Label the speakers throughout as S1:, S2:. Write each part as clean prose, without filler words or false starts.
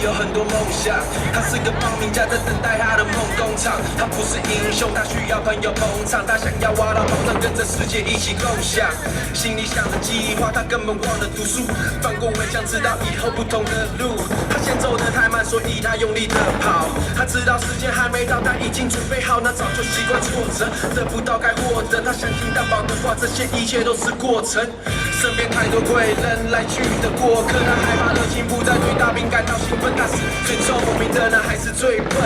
S1: 有很多梦想。他是个报名家，在等待他的梦工厂。他不是英雄，他需要朋友捧场。他想要挖到宝藏，跟着世界一起共享。心里想着计划，他根本忘了读书。翻过围墙，知道以后不同的路。他先走得太慢，所以他用力的跑。他知道时间还没到，他已经准备好，那早就习惯挫折，得不到该获得。他相信担保的话，这些一切都是过程。身边太多贵人来去的过客，他害怕热情不再对大兵感到兴奋。他是最聪明的人，还是最笨？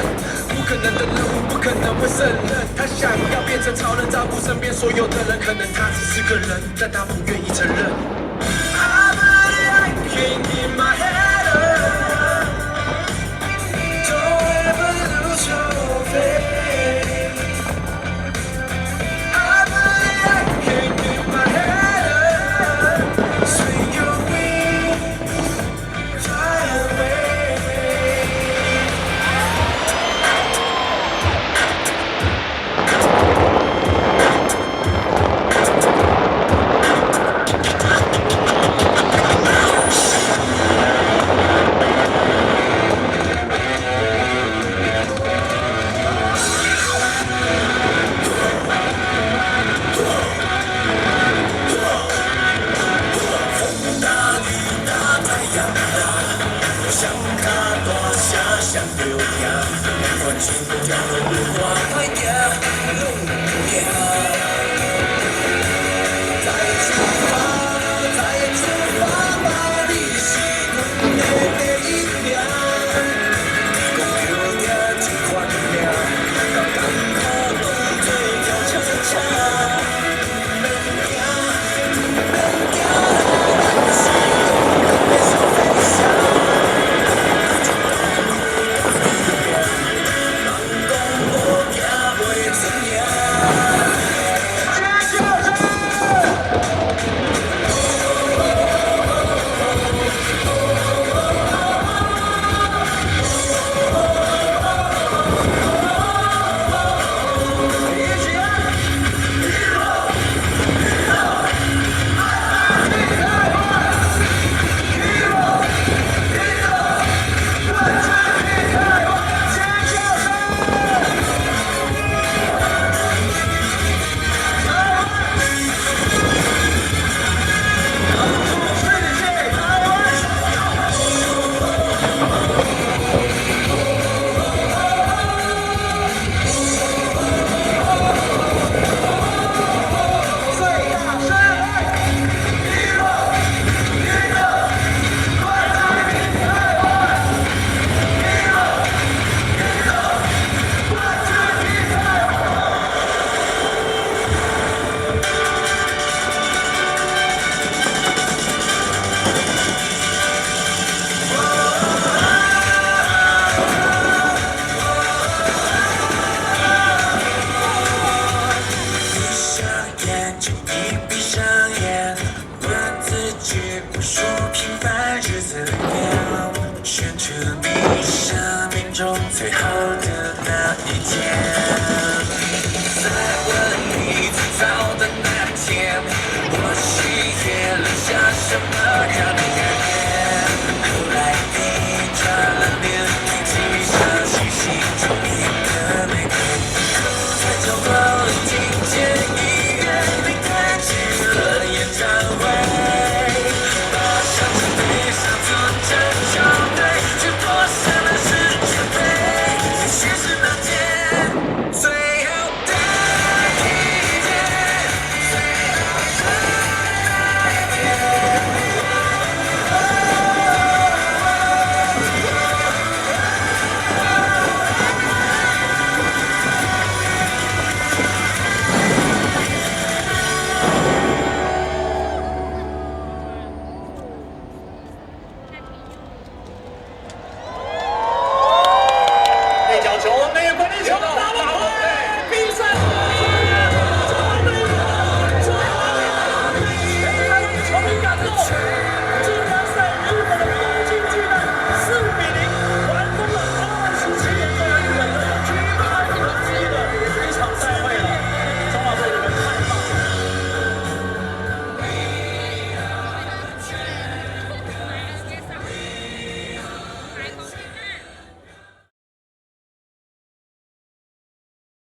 S1: 不可能的任务，不可能会胜任。他想要变成超人，照顾身边所有的人，可能他只是个人，但他不愿意承认。I believe I can keep my head up. Don't ever lose your faith. I believe I can keep my head up. Swing your wings, fly away. 像它落下像流阳，没关系，不掉的日花快点。